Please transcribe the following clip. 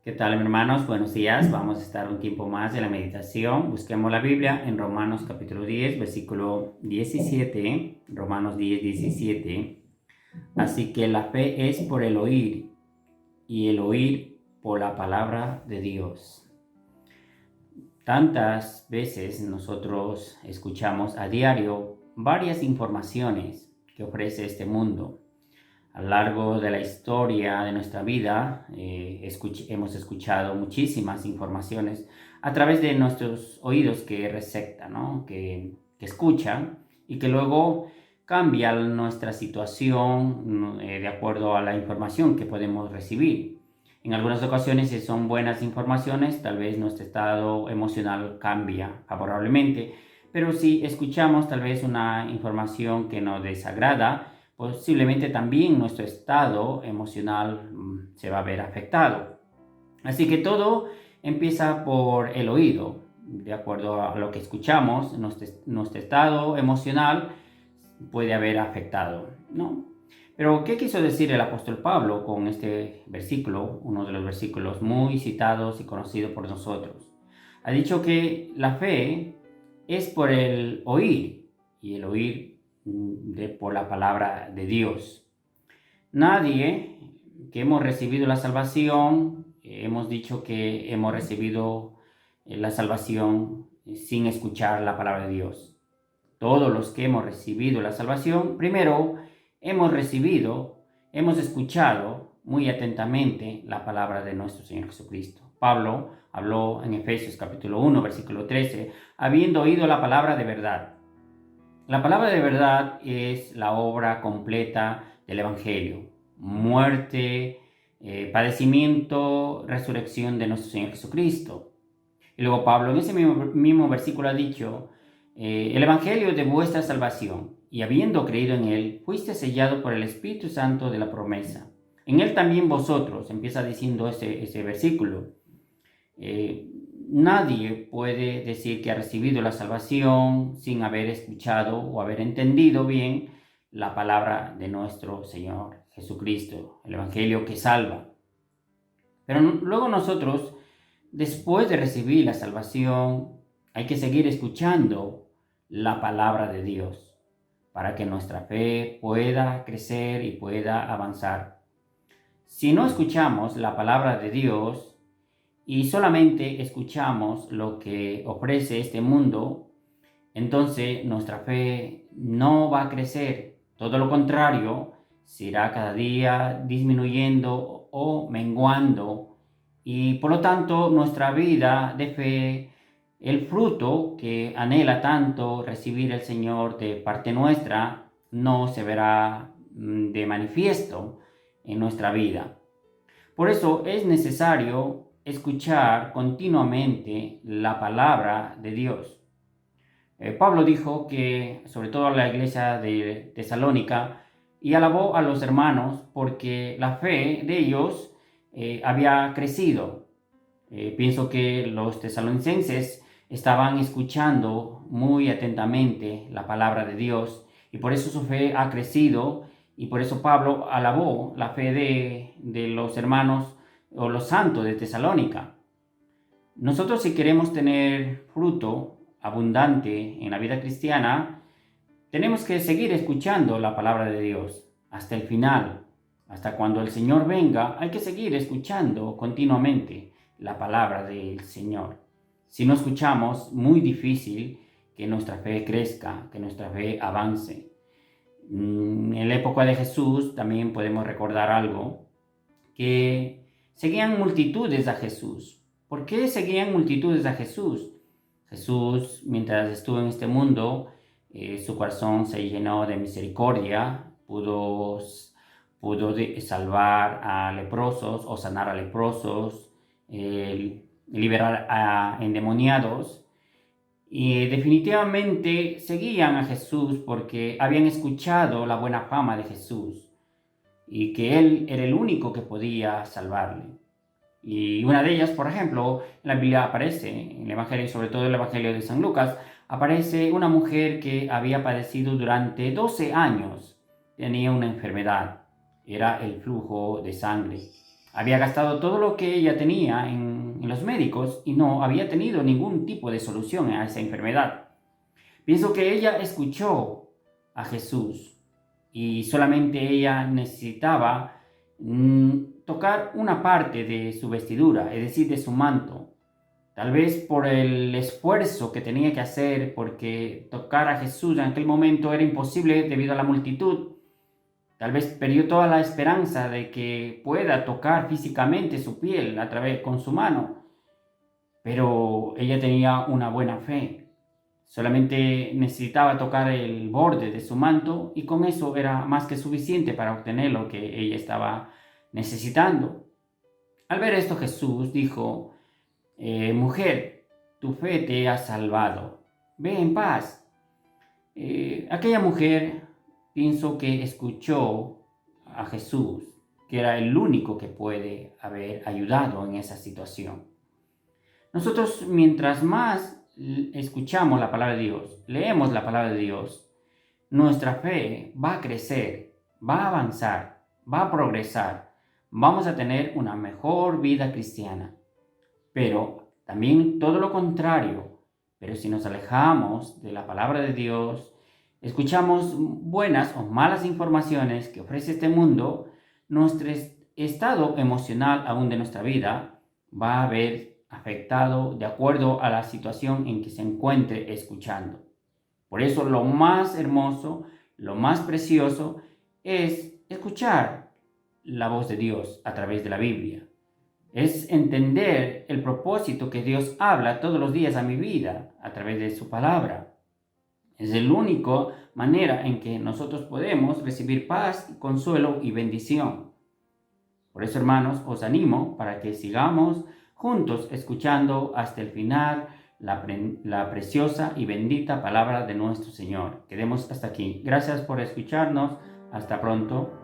¿Qué tal, hermanos? Buenos días. Vamos a estar un tiempo más en la meditación. Busquemos la Biblia en Romanos capítulo 10, versículo 17. Romanos 10, 17. Así que la fe es por el oír y el oír por la palabra de Dios. Tantas veces nosotros escuchamos a diario varias informaciones que ofrece este mundo. A lo largo de la historia de nuestra vida hemos escuchado muchísimas informaciones a través de nuestros oídos que receptan, ¿no? que escuchan y que luego cambian nuestra situación de acuerdo a la información que podemos recibir. En algunas ocasiones, si son buenas informaciones, tal vez nuestro estado emocional cambia favorablemente, pero si escuchamos tal vez una información que nos desagrada, posiblemente también nuestro estado emocional se va a ver afectado. Así que todo empieza por el oído. De acuerdo a lo que escuchamos, nuestro estado emocional puede haber afectado, ¿no? Pero, ¿qué quiso decir el apóstol Pablo con este versículo? Uno de los versículos muy citados y conocidos por nosotros. Ha dicho que la fe es por el oír, y el oír por la palabra de Dios. Nadie que hemos recibido la salvación, hemos dicho que hemos recibido la salvación sin escuchar la palabra de Dios. Todos los que hemos recibido la salvación, primero hemos escuchado muy atentamente la palabra de nuestro Señor Jesucristo. Pablo habló en Efesios capítulo 1, versículo 13, habiendo oído la palabra de verdad. La palabra de verdad es la obra completa del Evangelio. Muerte, padecimiento, resurrección de nuestro Señor Jesucristo. Y luego Pablo en ese mismo versículo ha dicho, el Evangelio de vuestra salvación, y habiendo creído en él, fuiste sellado por el Espíritu Santo de la promesa. En él también vosotros, empieza diciendo ese versículo. Nadie puede decir que ha recibido la salvación sin haber escuchado o haber entendido bien la palabra de nuestro Señor Jesucristo, el Evangelio que salva. Pero luego nosotros, después de recibir la salvación, hay que seguir escuchando la palabra de Dios para que nuestra fe pueda crecer y pueda avanzar. Si no escuchamos la palabra de Dios y solamente escuchamos lo que ofrece este mundo, entonces nuestra fe no va a crecer. Todo lo contrario, se irá cada día disminuyendo o menguando. Y por lo tanto, nuestra vida de fe, el fruto que anhela tanto recibir el Señor de parte nuestra, no se verá de manifiesto en nuestra vida. Por eso es necesario escuchar continuamente la palabra de Dios. Pablo dijo que, sobre todo a la iglesia de Tesalónica, y alabó a los hermanos porque la fe de ellos había crecido. Pienso que los tesalonicenses estaban escuchando muy atentamente la palabra de Dios y por eso su fe ha crecido y por eso Pablo alabó la fe de los hermanos o los santos de Tesalónica. Nosotros, si queremos tener fruto abundante en la vida cristiana, tenemos que seguir escuchando la palabra de Dios hasta el final. Hasta cuando el Señor venga, hay que seguir escuchando continuamente la palabra del Señor. Si no escuchamos, muy difícil que nuestra fe crezca, que nuestra fe avance. En la época de Jesús también podemos recordar algo, que seguían multitudes a Jesús. ¿Por qué seguían multitudes a Jesús? Jesús, mientras estuvo en este mundo, su corazón se llenó de misericordia, pudo salvar a leprosos o sanar a leprosos, liberar a endemoniados. Y definitivamente seguían a Jesús porque habían escuchado la buena fama de Jesús y que Él era el único que podía salvarle. Y una de ellas, por ejemplo, en la Biblia aparece, en el Evangelio, sobre todo el Evangelio de San Lucas, aparece una mujer que había padecido durante 12 años, tenía una enfermedad, era el flujo de sangre. Había gastado todo lo que ella tenía en los médicos y no había tenido ningún tipo de solución a esa enfermedad. Pienso que ella escuchó a Jesús y solamente ella necesitaba tocar una parte de su vestidura, es decir, de su manto. Tal vez por el esfuerzo que tenía que hacer, porque tocar a Jesús en aquel momento era imposible debido a la multitud. Tal vez perdió toda la esperanza de que pueda tocar físicamente su piel a través con su mano, pero ella tenía una buena fe. Solamente necesitaba tocar el borde de su manto y con eso era más que suficiente para obtener lo que ella estaba necesitando. Al ver esto, Jesús dijo: mujer, tu fe te ha salvado. Ve en paz. Aquella mujer pienso que escuchó a Jesús, que era el único que puede haber ayudado en esa situación. Nosotros, mientras más escuchamos la palabra de Dios, leemos la palabra de Dios, nuestra fe va a crecer, va a avanzar, va a progresar. Vamos a tener una mejor vida cristiana. Pero también todo lo contrario. Pero si nos alejamos de la palabra de Dios, escuchamos buenas o malas informaciones que ofrece este mundo, nuestro estado emocional aún de nuestra vida va a ver afectado de acuerdo a la situación en que se encuentre escuchando. Por eso lo más hermoso, lo más precioso es escuchar la voz de Dios a través de la Biblia. Es entender el propósito que Dios habla todos los días a mi vida a través de su palabra. Es la única manera en que nosotros podemos recibir paz, consuelo y bendición. Por eso, hermanos, os animo para que sigamos juntos escuchando hasta el final la preciosa y bendita palabra de nuestro Señor. Quedemos hasta aquí. Gracias por escucharnos. Hasta pronto.